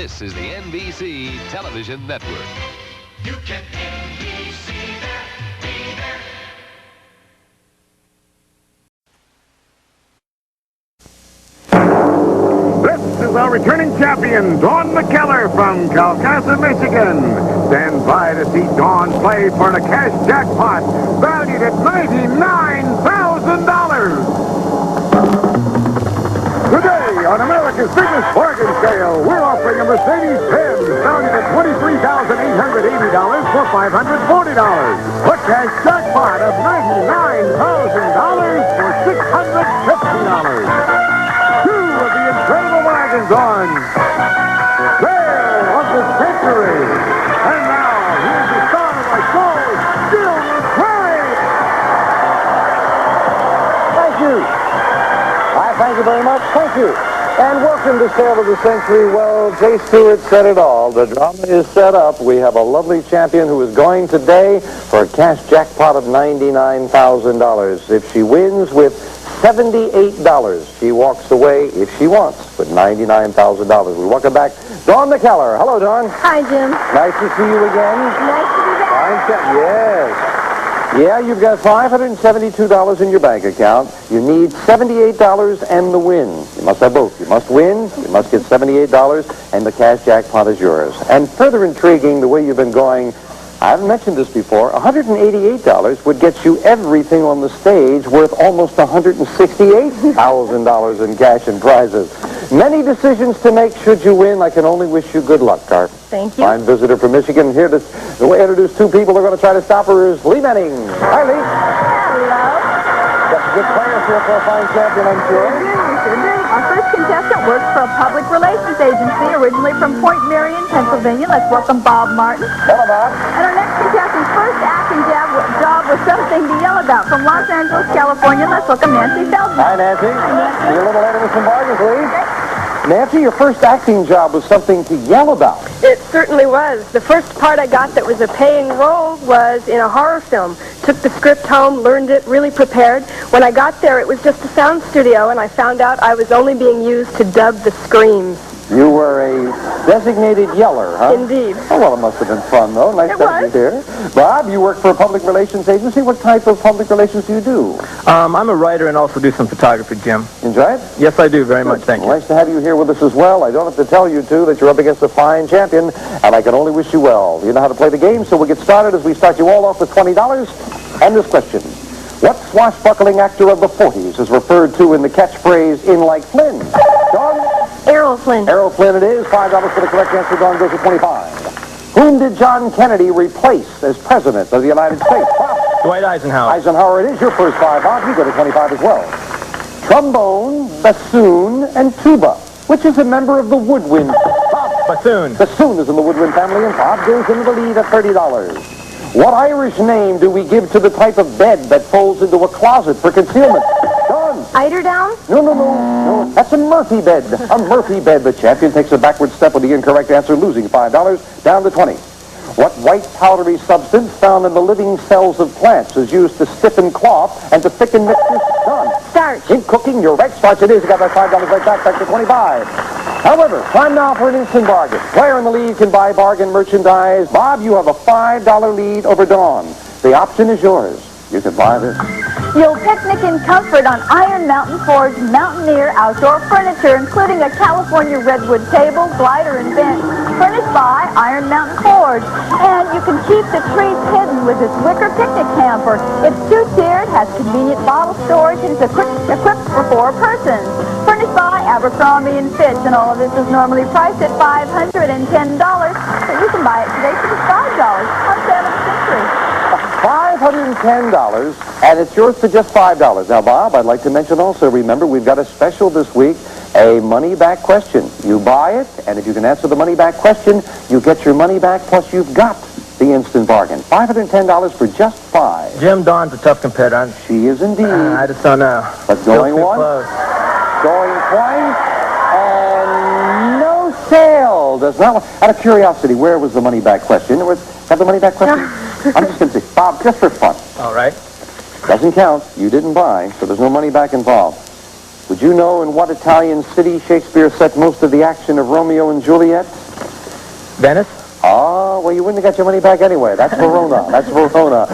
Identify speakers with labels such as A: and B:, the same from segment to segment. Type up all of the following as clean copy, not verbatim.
A: This is the NBC Television Network.
B: You can NBC there, be there.
C: This is our returning champion, Dawn McKellar from Calcasa, Michigan. Stand by to see Dawn play for the cash jackpot valued at $99,000. Today, on America's biggest bargain sale, we're offering a Mercedes-Benz valued at $23,880 for $540. A cash jackpot of $99,000 for $650. Two of the incredible wagons on sale of the century. And now, here's the star of our show, Bill McCurry.
D: Thank you. Thank you very much. Thank you. And welcome to Sale of the Century. Well, Jay Stewart said it all. The drama is set up. We have a lovely champion who is going today for a cash jackpot of $99,000. If she wins with $78, she walks away, if she wants, with $99,000. We welcome back Dawn McKellar. Hello, Dawn.
E: Hi, Jim.
D: Nice to see you again.
E: Nice to be back.
D: Fine, yes. Yeah, you've got $572 in your bank account. You need $78 and the win. You must have both. You must win, you must get $78, and the cash jackpot is yours. And further intriguing, the way you've been going, I haven't mentioned this before, $188 would get you everything on the stage worth almost $168,000 in cash and prizes. Many decisions to make should you win. I can only wish you good luck, Carp.
E: Thank you.
D: Fine visitor from Michigan. Here to introduce two people who are going to try to stop her is Lee Manning. Hi, Lee.
E: Hello.
D: Got some good players here for a fine champion, I'm sure.
E: We sure do. Our first contestant works for a public relations agency, originally from Point Marion, Pennsylvania. Let's welcome Bob Martin.
D: Hello, Bob.
E: And our next contestant's first acting job was something to yell about. From Los Angeles, California, let's welcome Nancy Feldman.
D: Hi, Nancy.
E: Hi, Nancy.
D: You're a little later with some bargains, Lee. Nancy, your first acting job was something to yell about.
F: It certainly was. The first part I got that was a paying role was in a horror film. Took the script home, learned it, really prepared. When I got there, it was just a sound studio, and I found out I was only being used to dub the screams.
D: You were a designated yeller, huh?
F: Indeed.
D: Oh, well, it must have been fun, though. Nice to have you here. Bob, you work for a public relations agency. What type of public relations do you do?
G: I'm a writer and also do some photography, Jim.
D: Enjoy it?
G: Yes, I do very much. Thank you.
D: Nice to have you here with us as well. I don't have to tell you, too, that you're up against a fine champion, and I can only wish you well. You know how to play the game, so we'll get started as we start you all off with $20. And this question. What swashbuckling actor of the 40s is referred to in the catchphrase, in like Flynn? Dawn?
F: Errol Flynn.
D: Errol Flynn it is. $5 for the correct answer. Dawn goes to 25. Whom did John Kennedy replace as president of the United States? Bob?
G: Dwight Eisenhower.
D: Eisenhower it is. Your first $5, Bob. You go to 25 as well. Trombone, bassoon, and tuba. Which is a member of the woodwind? Bob?
G: Bassoon.
D: Bassoon is in the woodwind family, and Bob goes into the lead at $30. What Irish name do we give to the type of bed that folds into a closet for concealment? Dawn.
F: Eiderdown?
D: No. That's a Murphy bed. A Murphy bed. The champion takes a backward step with the incorrect answer, losing $5, down to 20. What white powdery substance found in the living cells of plants is used to stiffen cloth and to thicken mixtures? Dawn.
F: Starch.
D: In cooking, you're right. Starch it is. You got that $5 right back to 25. However, time now for an instant bargain. Player in the lead can buy bargain merchandise. Bob, you have a $5 lead over Dawn. The option is yours. You can buy this.
E: You'll picnic in comfort on Iron Mountain Forge Mountaineer outdoor furniture, including a California redwood table, glider, and bench, furnished by Iron Mountain Forge. And you can keep the treats hidden with this wicker picnic hamper. It's two-tiered, has convenient bottle storage, and is equipped for 4 persons. Furnished by Abercrombie & Fitch, and all of this is normally priced at $510, but you can buy it today for just $5 on Sale of the Century.
D: $510, and it's yours for just $5. Now, Bob, I'd like to mention also, remember, we've got a special this week, a money-back question. You buy it, and if you can answer the money-back question, you get your money back, plus you've got the instant bargain. $510 for just $5.
G: Jim, Dawn's a tough competitor.
D: She is indeed.
G: I just don't know.
D: But going
G: Still too
D: once,
G: close.
D: going twice, and no sale. Does not. Out of curiosity, where was the money-back question? Have the money-back question? I'm just going to say, Bob, just for fun.
G: All right.
D: Doesn't count. You didn't buy, so there's no money back involved. Would you know in what Italian city Shakespeare set most of the action of Romeo and Juliet?
G: Venice?
D: Oh, well, you wouldn't have got your money back anyway. That's Verona. That's Verona.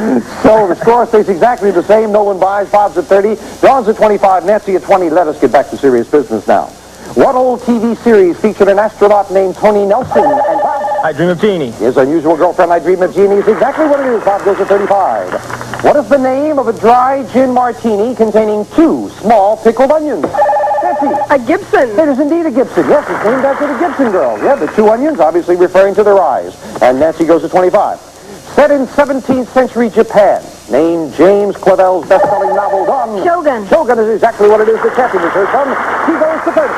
D: So the score stays exactly the same. No one buys. Bob's at 30. Dawn's at 25. Nancy at 20. Let us get back to serious business now. What old TV series featured an astronaut named Tony Nelson? And Bob?
G: I Dream of Jeannie.
D: His unusual girlfriend, I Dream of Jeannie, is exactly what it is. Bob goes at 35. What is the name of a dry gin martini containing 2 small pickled onions? Nancy.
F: A Gibson.
D: It is indeed a Gibson. Yes, it's named after the Gibson girls. Yeah, the 2 onions, obviously referring to their eyes. And Nancy goes to 25. Set in 17th century Japan. Named James Clavell's best-selling novel, Dawn.
F: Shogun.
D: Shogun is exactly what it is. The champion is her son. She goes to 30.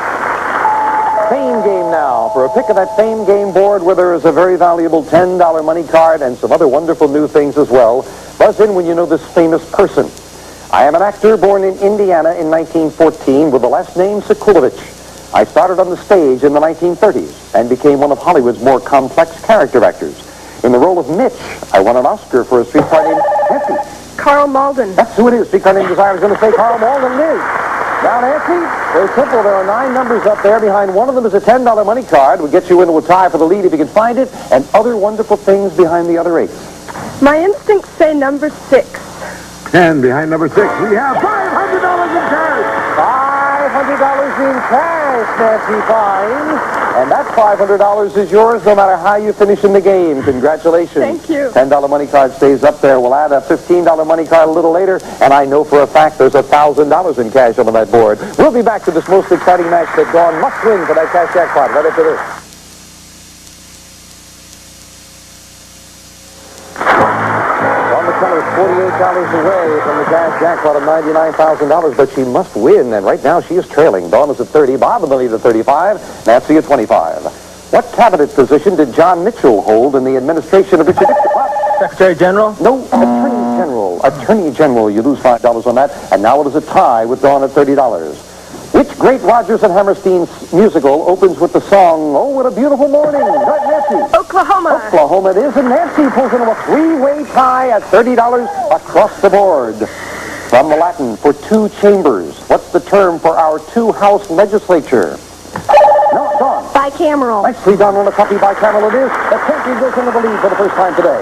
D: Fame game now. For a pick of that Fame game board where there is a very valuable $10 money card and some other wonderful new things as well. Buzz in when you know this famous person. I am an actor born in Indiana in 1914 with the last name Sekulovich. I started on the stage in the 1930s and became one of Hollywood's more complex character actors. In the role of Mitch, I won an Oscar for a streetcar named Nancy.
F: Carl Malden.
D: That's who it is. Streetcar named Desire. I was going to say Carl Malden it is. Now, Nancy, very simple. There are 9 numbers up there. Behind one of them is a $10 money card. We'll get you into a tie for the lead if you can find it, and other wonderful things behind the other 8.
F: My instincts say number 6.
C: And behind number 6, we have $500 in cash.
D: $500 in cash, Nancy finds. And that $500 is yours no matter how you finish in the game. Congratulations.
F: Thank you.
D: $10 money card stays up there. We'll add a $15 money card a little later, and I know for a fact there's $1,000 in cash on that board. We'll be back to this most exciting match that Dawn must win for that cash jackpot right after this. Is $48 away from the cash jackpot of $99,000, but she must win, and right now she is trailing. Dawn is at 30, Bob in the lead at 35, Nancy at 25. What cabinet position did John Mitchell hold in the administration of Richard Nixon?
G: Secretary General?
D: No, Attorney General. Attorney General, you lose $5 on that, and now it is a tie with Dawn at $30. Which great Rodgers and Hammerstein musical opens with the song, Oh, What a Beautiful Morning? Right, Nancy?
F: Oklahoma.
D: Oklahoma it is, and Nancy pulls into a 3-way tie at $30 across the board. From the Latin for 2 chambers, what's the term for our 2-house legislature? No, Dawn.
F: Bicameral.
D: Nicely done on a copy by Camel it is. The champion goes into the lead for the first time today.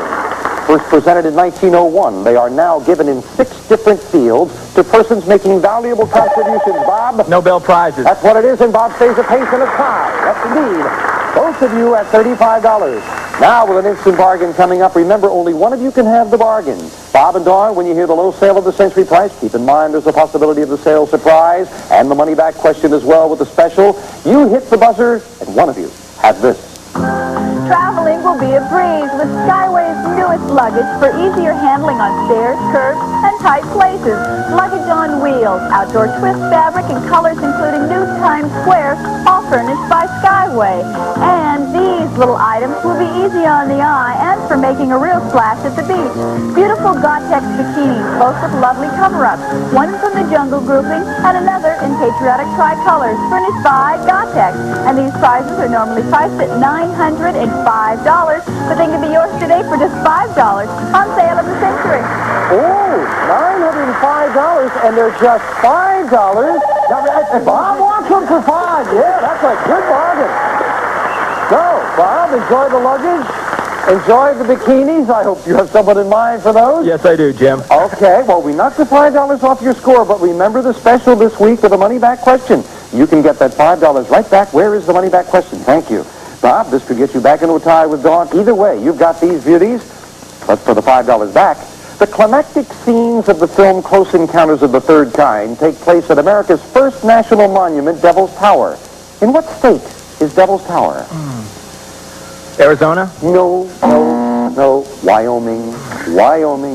D: First presented in 1901, they are now given in 6 different fields to persons making valuable contributions. Bob?
G: Nobel Prizes.
D: That's what it is, and Bob stays a pace in a tie. That's indeed. Both of you at $35. Now, with an instant bargain coming up, remember, only one of you can have the bargain. Bob and Dawn, when you hear the low sale of the century price, keep in mind there's a possibility of the sale surprise and the money-back question as well with the special. You hit the buzzer, and one of you has this.
E: Traveling will be a breeze with Skyway's newest luggage for easier handling on stairs, curbs, and tight places. Luggage on wheels, outdoor twist fabric, and colors including new Times Square, all furnished by Skyway. And these little items will be easy on the eye and for making a real splash at the beach. Beautiful Gore-Tex bikinis, both with lovely cover-ups. One from the Jungle grouping and another in patriotic tricolors, furnished by Gore-Tex. And these prizes are normally priced at $905, but they can be yours today for just $5 on sale of the century.
D: Oh, $905, and they're just $5. Now, Bob wants them for $5. Yeah, that's a good bargain. So, Bob, enjoy the luggage. Enjoy the bikinis. I hope you have someone in mind for those.
G: Yes, I do, Jim.
D: Okay, well, we knocked the $5 off your score, but remember the special this week with the money-back question. You can get that $5 right back. Where is the money-back question? Thank you. Bob, this could get you back into a tie with Dawn. Either way, you've got these beauties. But for the $5 back, the climactic scenes of the film Close Encounters of the Third Kind take place at America's first national monument, Devil's Tower. In what state is Devil's Tower?
G: Arizona?
D: No. Wyoming.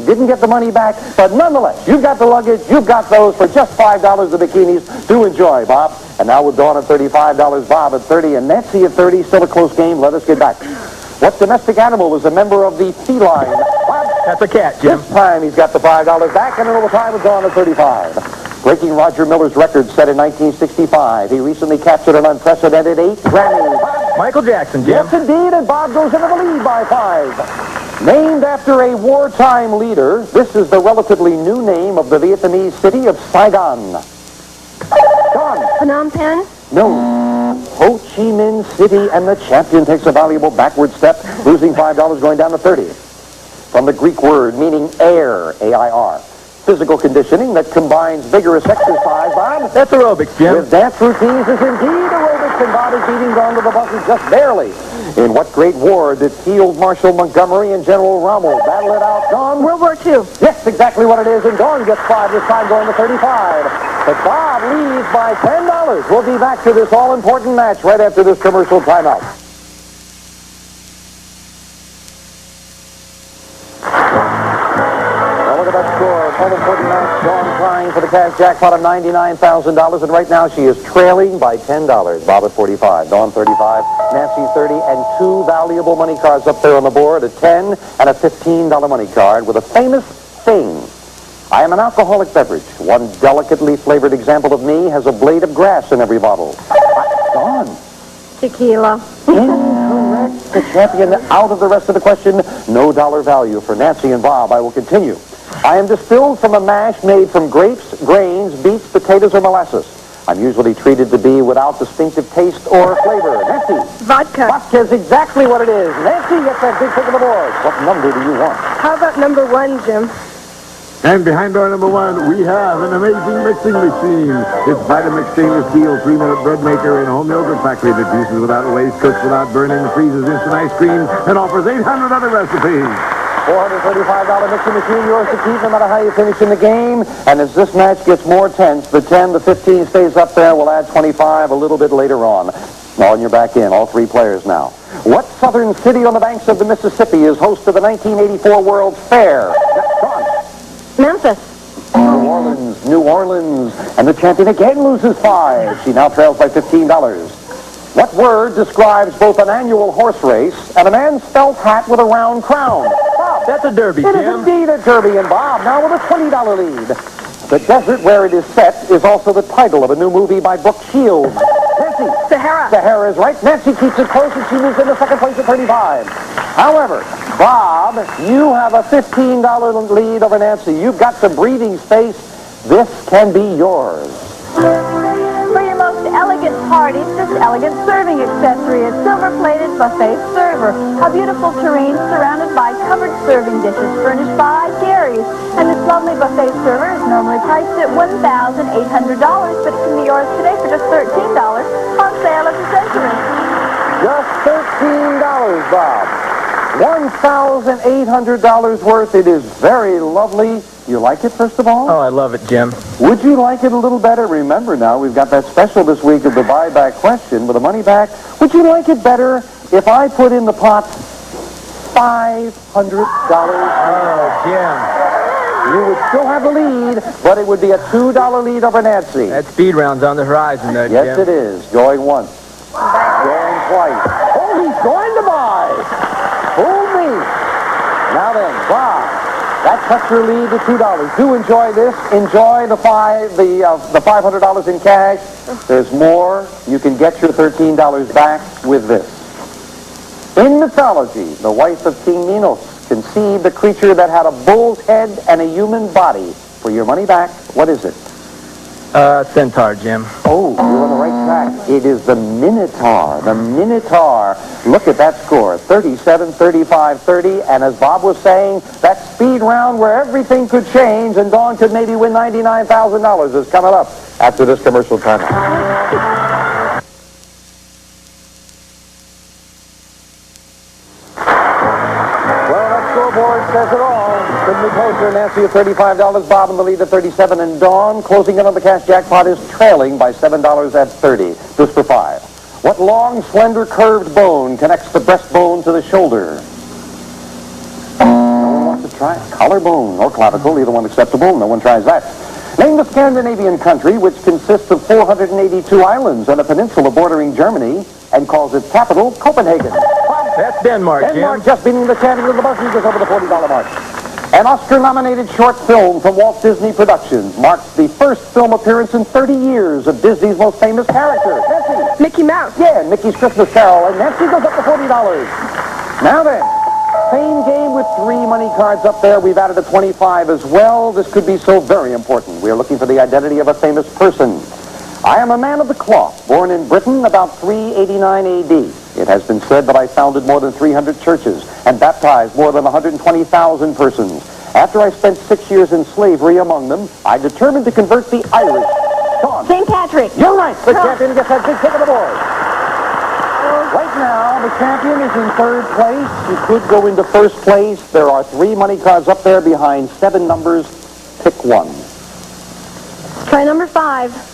D: Didn't get the money back, but nonetheless, you've got the luggage, you've got those for just $5 the bikinis. Do enjoy, Bob. And now with Dawn at $35, Bob at 30, and Nancy at 30, still a close game. Let us get back. What domestic animal was a member of the feline? Bob?
G: That's a cat, Jim.
D: This time he's got the $5 back, and another time with Dawn at 35. Breaking Roger Miller's record set in 1965. He recently captured an unprecedented 8 Grammys.
G: Michael Jackson, Jim.
D: Yes, indeed, and Bob goes into the lead by 5. Named after a wartime leader, this is the relatively new name of the Vietnamese city of Saigon. Dawn.
F: Phnom Penh.
D: No. Ho Chi Minh City, and the champion takes a valuable backward step, losing $5 going down to 30. From the Greek word meaning air, A-I-R. Physical conditioning that combines vigorous exercise, Bob.
G: That's aerobics, Jim.
D: With dance routines is indeed aerobics, and Bob is beating Don to the buses just barely. In what great war did Field Marshal Montgomery and General Rommel battle it out, Don?
F: World War II.
D: Yes, exactly what it is, and Dawn gets 5 this time, going to 35. But Bob leads by $10. We'll be back to this all-important match right after this commercial timeout. Now look at that score. All-important match. Dawn trying for the cash jackpot of $99,000, and right now she is trailing by $10. Bob at 45, Dawn 35, Nancy 30, and 2 valuable money cards up there on the board, a $10 and a $15 money card with a famous thing. I am an alcoholic beverage. One delicately flavored example of me has a blade of grass in every bottle. Dawn.
F: Tequila.
D: Incorrect. The champion out of the rest of the question. No dollar value for Nancy and Bob. I will continue. I am distilled from a mash made from grapes, grains, beets, potatoes, or molasses. I'm usually treated to be without distinctive taste or flavor. Nancy.
F: Vodka.
D: Vodka is exactly what it is. Nancy gets that big pick of the board. What number do you want?
F: How about number 1, Jim?
C: And behind door number 1, we have an amazing mixing machine. It's Vitamix stainless steel 3-minute bread maker and home yogurt factory that juices without waste, cooks without burning, freezes instant ice cream, and offers 800 other recipes.
D: $435 mixing machine, yours to keep no matter how you finish in the game. And as this match gets more tense, the 10, the 15 stays up there. We'll add 25 a little bit later on. Now, and you're back in, all 3 players now. What southern city on the banks of the Mississippi is host to the 1984 World's Fair? That's gone.
F: Memphis.
D: New Orleans. And the champion again loses 5. She now trails by $15. What word describes both an annual horse race and a man's felt hat with a round crown? Bob.
G: That's a derby,
D: It is
G: Jim.
D: indeed a derby, and Bob now with a $20 lead. The desert where it is set is also the title of a new movie by Brooke Shields. Nancy.
F: Sahara.
D: Sahara is right. Nancy keeps it close, and she moves into second place at 35. However, Bob, you have a $15 lead over Nancy. You've got some breathing space. This can be yours.
E: For your most elegant parties, this elegant serving accessory is silver-plated buffet server. A beautiful tureen surrounded by covered serving dishes furnished by Gary's. And this lovely buffet server is normally priced at $1,800, but it can be yours today for just $13 on sale at the Century.
D: Just $13, Bob. $1,800 worth. It is very lovely. You like it, first of all?
G: Oh, I love it, Jim.
D: Would you like it a little better? Remember now, we've got that special this week of the buyback question with the money back. Would you like it better if I put in the pot $500?
G: Oh, Jim.
D: You would still have the lead, but it would be a $2 lead over Nancy.
G: That speed round's on the horizon, though,
D: Yes,
G: Jim.
D: it is. Going once. Going twice. Oh, he's going to buy. Hold me. Now then, Bob, that cuts your lead to $2. Do enjoy this. Enjoy the $500 in cash. There's more. You can get your $13 back with this. In mythology, the wife of King Minos conceived a creature that had a bull's head and a human body. For your money back, what is it?
G: Centaur, Jim.
D: Oh, you're on the right track. It is the Minotaur. The Minotaur. Look at that score. 37, 35, 30. And as Bob was saying, that speed round where everything could change and Dawn could maybe win $99,000 is coming up after this commercial timeout. Well, that scoreboard says it all. Couldn't be closer. Nancy at $35, Bob in the lead at 37, and Dawn closing in on the cash jackpot is trailing by $7 at 30. Just for 5. What long, slender, curved bone connects the breastbone to the shoulder? No one wants to try it. Collarbone or clavicle, either one acceptable. No one tries that. Name the Scandinavian country which consists of 482 islands and a peninsula bordering Germany and calls its capital Copenhagen.
G: That's Denmark,
D: Denmark
G: Jim.
D: just beating the champion of the buses just over the $40 mark. An Oscar-nominated short film from Walt Disney Productions marks the first film appearance in 30 years of Disney's most famous character. Nancy.
F: Mickey Mouse.
D: Yeah, Mickey's Christmas Carol, and Nancy goes up to $40. Now then, same game with 3 money cards up there. We've added a 25 as well. This could be so very important. We are looking for the identity of a famous person. I am a man of the cloth, born in Britain about 389 A.D. It has been said that I founded more than 300 churches and baptized more than 120,000 persons. After I spent 6 years in slavery among them, I determined to convert the Irish. Dawn.
E: St. Patrick.
D: You're right. The champion gets that big ticket aboard. Right now, the champion is in third place. You could go into first place. There are 3 money cards up there behind 7 numbers. Pick one.
F: Try number 5.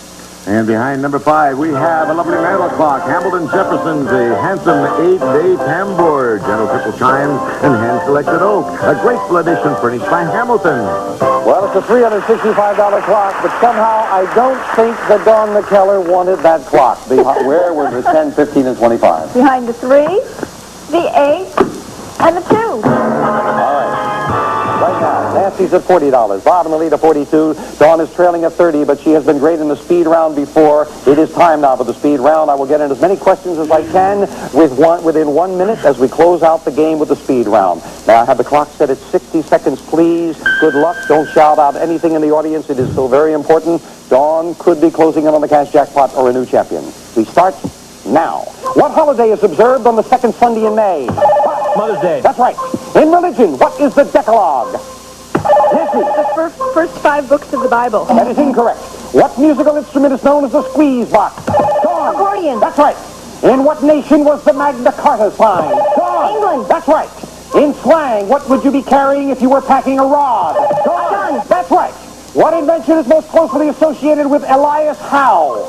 C: And behind number 5, we have a lovely metal clock. Hamilton Jefferson's a handsome 8-day tambour, gentle triple chimes, and hand-selected oak. A graceful addition furnished by Hamilton.
D: Well, it's a $365 clock, but somehow I don't think that Dawn McKellar wanted that clock. Where were the 10, 15, and 25?
E: Behind the 3, the 8, and the 2.
D: All right. Right now, Nancy's at $40. Bob in the lead at 42. Dawn is trailing at 30, but she has been great in the speed round before. It is time now for the speed round. I will get in as many questions as I can within 1 minute as we close out the game with the speed round. Now, I have the clock set at 60 seconds, please. Good luck. Don't shout out anything in the audience. It is so very important. Dawn could be closing in on the cash jackpot or a new champion. We start now. What holiday is observed on the second Sunday in May?
G: Mother's Day.
D: That's right. In religion, what is the Decalogue? Nancy.
F: The first 5 books of the Bible.
D: That is incorrect. What musical instrument is known as the squeeze box? Dawn.
F: Accordion.
D: That's right. In what nation was the Magna Carta signed? Dawn.
F: England.
D: That's right. In slang, what would you be carrying if you were packing a rod? Dawn.
F: gun.
D: That's right. What invention is most closely associated with Elias Howe?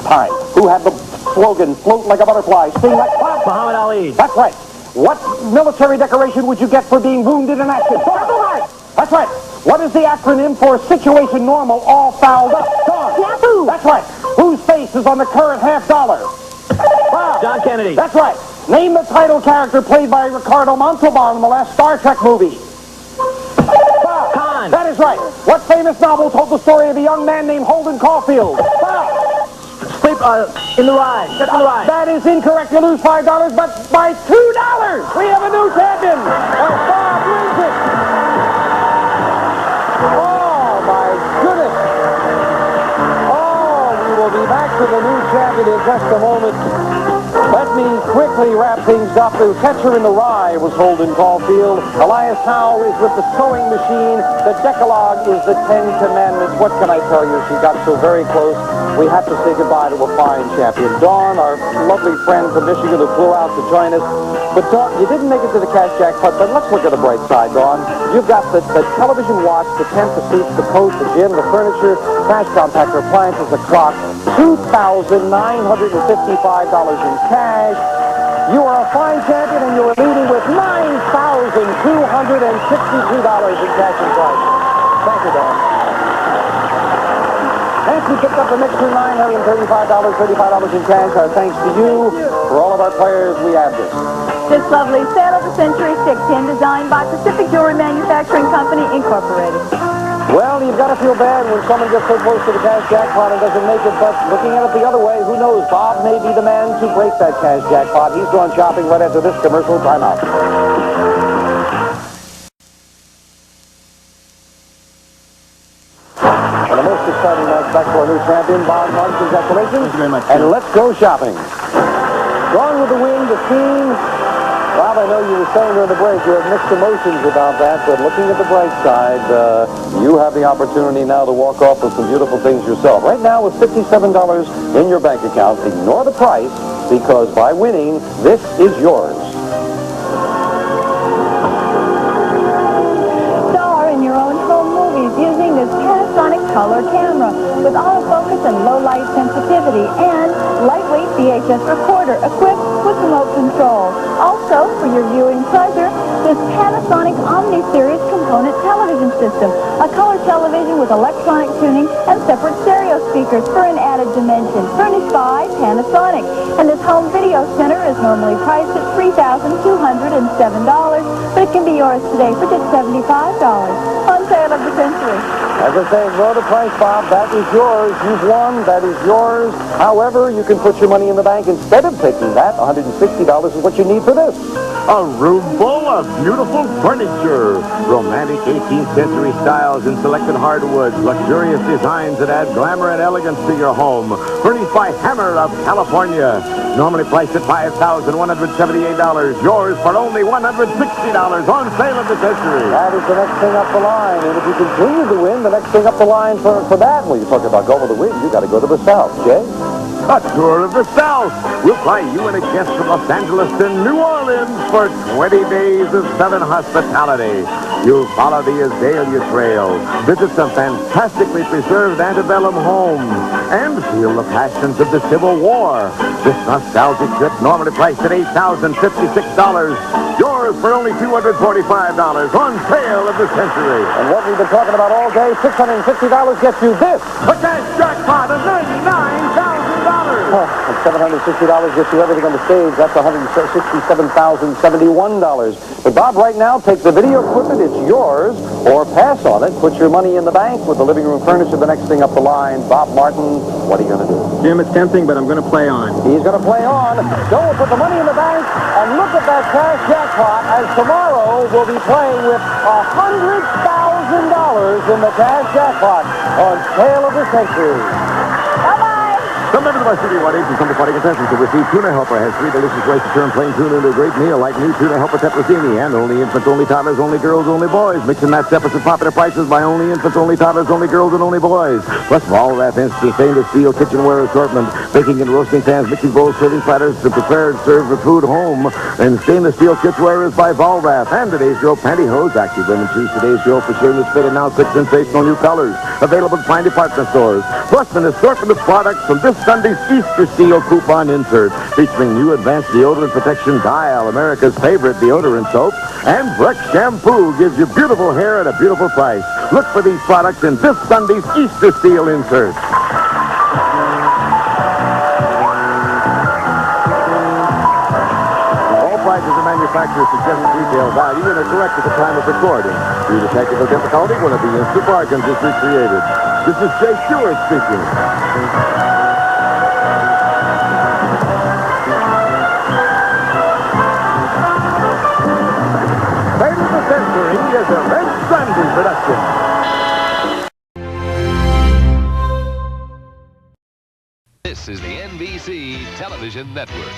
D: Time. Who had the slogan, float like a butterfly, sting like cloud?
G: Muhammad Ali.
D: That's right. What military decoration would you get for being wounded in action? Purple Heart. That's right. What is the acronym for situation normal, all fouled up? Dawn.
F: Yahoo.
D: That's right. Whose face is on the current $50? Wow.
G: John Kennedy.
D: That's right. Name the title character played by Ricardo Montalban in the last Star Trek movie. Wow.
G: Khan.
D: That is right. What famous novel told the story of a young man named Holden Caulfield? Wow.
G: Sleep in the ride. Step in the ride.
D: That is incorrect. You lose $5, but by $2, we have a new champion. Bob wins it. Oh, my goodness. Oh, we will be back to the new champion in just a moment. Let me quickly wrap things up. The catcher in the rye was Holden Caulfield. Elias Howe is with the sewing machine. The Decalogue is the 10 Commandments. What can I tell you? She got so very close. We have to say goodbye to a fine champion. Dawn, our lovely friend from Michigan who flew out to join us. But Dawn, you didn't make it to the cash jackpot, but let's look at the bright side, Dawn. You've got the television watch, the tent, the seats, the coat, the gym, the furniture, trash compactor, appliances, the clock, $2,955 in cash. You are a fine champion, and you are leading with $9,262 in cash and prizes. Thank you, Dawn. Nancy picked up an extra $935, $35 in cash. Our thanks to you. For all of our players, we have this.
E: This lovely Sale of the Century stick pin designed by Pacific Jewelry Manufacturing Company, Incorporated.
D: Well, you've got to feel bad when someone gets so close to the cash jackpot and doesn't make it, but looking at it the other way, who knows? Bob may be the man to break that cash jackpot. He's going shopping right after this commercial timeout. And the most exciting match back for a new champion, Bob Martin. Congratulations.
G: Thank you very much.
D: And let's go shopping. Gone with the wind, the steam. Bob, I know you were saying during the break you have mixed emotions about that, but looking at the bright side, you have the opportunity now to walk off with some beautiful things yourself. Right now, with $57 in your bank account, ignore the price, because by winning, this is yours.
E: Star in your own home movies using this Panasonic color camera with autofocus and low light sensitivity and lightweight VHS recorder equipped with remote control. Also, for your viewing pleasure, this Panasonic Omni Series component television system, a color television with electronic tuning and separate stereo speakers for an added dimension, furnished by Panasonic. And this home video center is normally priced at $3,207, but it can be yours today for just $75 on Sale of the Century.
D: As I say, lower the price, Bob. That is yours. You've won. That is yours. However, you can put your money in the bank instead of taking that. $160 is what you need for this.
C: A room full of beautiful furniture. Romantic 18th century styles in selected hardwoods. Luxurious designs that add glamour and elegance to your home. Furnished by Hammer of California. Normally priced at $5,178. Yours for only $160 on sale of the century.
D: That is the next thing up the line. And if you continue to win, the next thing up the line for that, well, you talk about go with the wind, you got to go to the South, Jay.
C: A tour of the South. We'll fly you and a guest from Los Angeles to New Orleans for 20 days of Southern hospitality. You'll follow the Azalea Trail, visit some fantastically preserved antebellum homes, and feel the passions of the Civil War. This nostalgic trip, normally priced at $8,056, yours for only $245 on sale of the century.
D: And what we've been talking about all day, $650 gets you this.
C: A cash jackpot of $99,000.
D: Oh, and $760 gets you everything on the stage. That's $167,071. But Bob, right now, take the video equipment. It's yours, or pass on it. Put your money in the bank with the living room furniture. The next thing up the line. Bob Martin, what are you going to do?
G: Jim, it's tempting, but I'm going to play on.
D: He's going to play on. Go and put the money in the bank, and look at that cash jackpot, as tomorrow we'll be playing with $100,000 in the cash jackpot on Tale of the Century.
C: Some members of our studio audience and some departing contestants have received Tuna Helper. Has 3 delicious ways to turn plain tuna into a great meal, like new Tuna Helper Tetrazzini, and only infants, only toddlers, only girls, only boys. Mix and match deficit popular prices by only infants, only toddlers, only girls, and only boys. Plus, all that instant stainless steel kitchenware assortment, baking and roasting pans, mixing bowls, serving platters to prepare and serve the food home. And stainless steel kitchenware is by Volrath. And today's girl pantyhose, Active Women choose today's girl for sure. This fit and now 6 sensational new colors, available at fine department stores. Plus, an assortment of products from this Sunday's Easter Seal coupon insert, featuring new advanced deodorant protection Dial, America's favorite deodorant soap, and Breck shampoo gives you beautiful hair at a beautiful price. Look for these products in this Sunday's Easter Seal insert. All prices and manufacturer's suggested retail value and are correct at the time of recording. Due to technical difficulty, one of the instant bargains is recreated. This is Jay Stewart speaking. Tale of the Century is a Red Sandy production.
A: This is the NBC Television Network.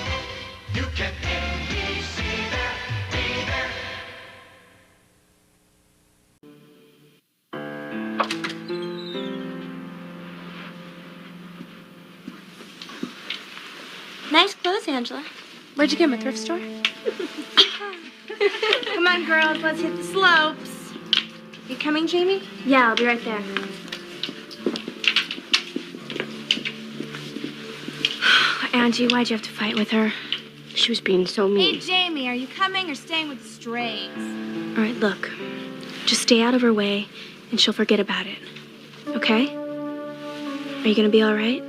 B: You can NBC there, be there.
H: Nice clothes, Angela. Where'd you get them, a thrift store? Come on, girls, let's hit the slopes. You coming, Jamie? Yeah, I'll be right there. Angie, why'd you have to fight with her? She was being so mean.
I: Hey, Jamie, are you coming or staying with the strays?
H: All right, look. Just stay out of her way, and she'll forget about it. Okay? Are you gonna be all right?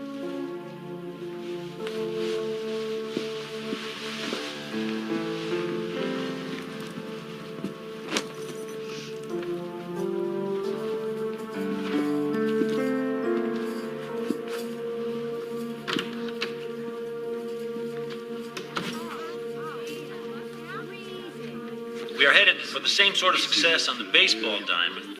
J: We are headed for the same sort of success on the baseball diamond.